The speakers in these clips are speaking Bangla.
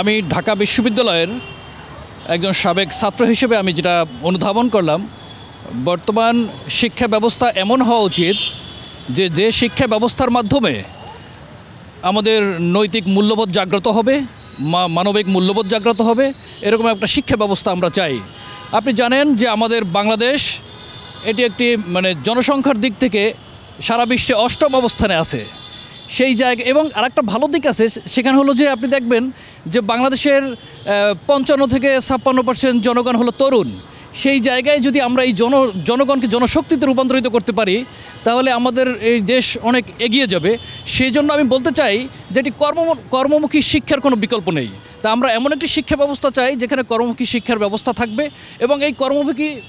আমি ঢাকা বিশ্ববিদ্যালয়ের একজন সাবেক ছাত্র হিসেবে আমি যেটা অনুধাবন করলাম, বর্তমান শিক্ষা ব্যবস্থা এমন হওয়া উচিত যে শিক্ষা ব্যবস্থার মাধ্যমে আমাদের নৈতিক মূল্যবোধ জাগ্রত হবে, মানবিক মূল্যবোধ জাগ্রত হবে, এরকম একটা শিক্ষা ব্যবস্থা আমরা চাই। আপনি জানেন যে আমাদের বাংলাদেশ এটি একটি জনসংখ্যার দিক থেকে সারা বিশ্বে ৮ম অবস্থানে আছে। সেই জায়গা এবং আরেকটা ভালো দিক আছে, সেখানে হলো যে আপনি দেখবেন যে বাংলাদেশের ৫৫ থেকে ৫৬% জনগণ হলো তরুণ। সেই জায়গায় যদি আমরা এই জনগণকে জনশক্তিতে রূপান্তরিত করতে পারি, তাহলে আমাদের এই দেশ অনেক এগিয়ে যাবে। সেই জন্য আমি বলতে চাই যে এটি কর্মমুখী শিক্ষার কোনো বিকল্প নেই। তা আমরা এমন একটি শিক্ষা ব্যবস্থা চাই যেখানে কর্মমুখী শিক্ষার ব্যবস্থা থাকবে, এবং এই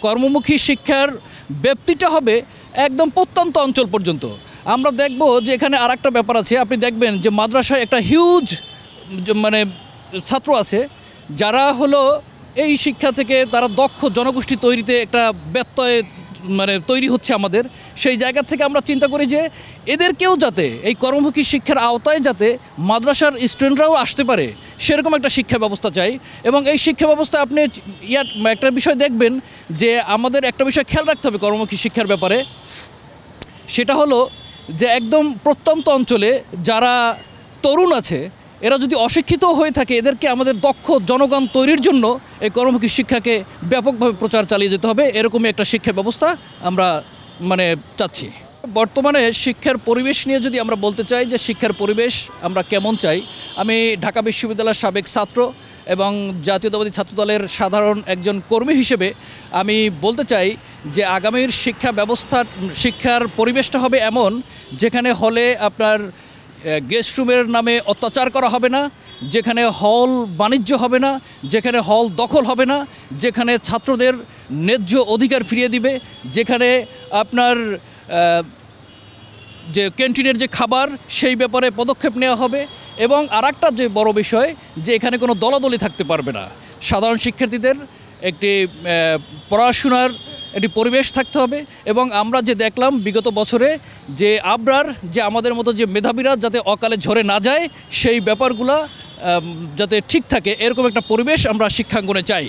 কর্মমুখী শিক্ষার ব্যাপ্তিটা হবে একদম প্রত্যন্ত অঞ্চল পর্যন্ত। আমরা দেখব যে এখানে আরেকটা ব্যাপার আছে, আপনি দেখবেন যে মাদ্রাসায় একটা হিউজ ছাত্র আছে যারা হলো এই শিক্ষা থেকে তারা দক্ষ জনগোষ্ঠী তৈরিতে একটা ব্যত্যয় তৈরি হচ্ছে আমাদের। সেই জায়গা থেকে আমরা চিন্তা করি যে এদেরকেও যাতে এই কর্মমুখী শিক্ষার আওতায় যাতে মাদ্রাসার স্টুডেন্টরাও আসতে পারে, সেরকম একটা শিক্ষা ব্যবস্থা চাই। এবং এই শিক্ষা ব্যবস্থা আপনি একটা বিষয় দেখবেন যে আমাদের একটা বিষয় খেয়াল রাখতে হবে কর্মমুখী শিক্ষার ব্যাপারে, সেটা হলো যে একদম প্রত্যন্ত অঞ্চলে যারা তরুণ আছে এরা যদি অশিক্ষিত হয়ে থাকে, এদেরকে আমাদের দক্ষ জনগণ তৈরির জন্য এই কর্মমুখী শিক্ষাকে ব্যাপকভাবে প্রচার চালিয়ে যেতে হবে। এরকমই একটা শিক্ষা ব্যবস্থা আমরা চাচ্ছি। বর্তমানে শিক্ষার পরিবেশ নিয়ে যদি আমরা বলতে চাই যে শিক্ষার পরিবেশ আমরা কেমন চাই, আমি ঢাকা বিশ্ববিদ্যালয়ের সাবেক ছাত্র এবং জাতীয়তাবাদী ছাত্রদলের সাধারণ একজন কর্মী হিসেবে আমি বলতে চাই যে আগামীর শিক্ষার পরিবেশটা হবে এমন যেখানে হলে আপনার গেস্ট রুমের নামে অত্যাচার করা হবে না, যেখানে হল বাণিজ্য হবে না, যেখানে হল দখল হবে না, যেখানে ছাত্রদের ন্যায্য অধিকার ফিরিয়ে দিবে, যেখানে আপনার যে ক্যান্টিনের যে খাবার সেই ব্যাপারে পদক্ষেপ নেওয়া হবে। এবং আরেকটা যে বড় বিষয় যে এখানে কোনো দলাদলি থাকতে পারবে না, সাধারণ শিক্ষার্থীদের একটি পড়াশোনার একটি পরিবেশ থাকতে হবে। এবং আমরা যে দেখলাম বিগত বছরে যে আবরার যে আমাদের মতো যে মেধাবীরা যাতে অকালে ঝরে না যায়, সেই ব্যাপারগুলো যাতে ঠিক থাকে, এরকম একটা পরিবেশ আমরা শিক্ষাঙ্গনে চাই।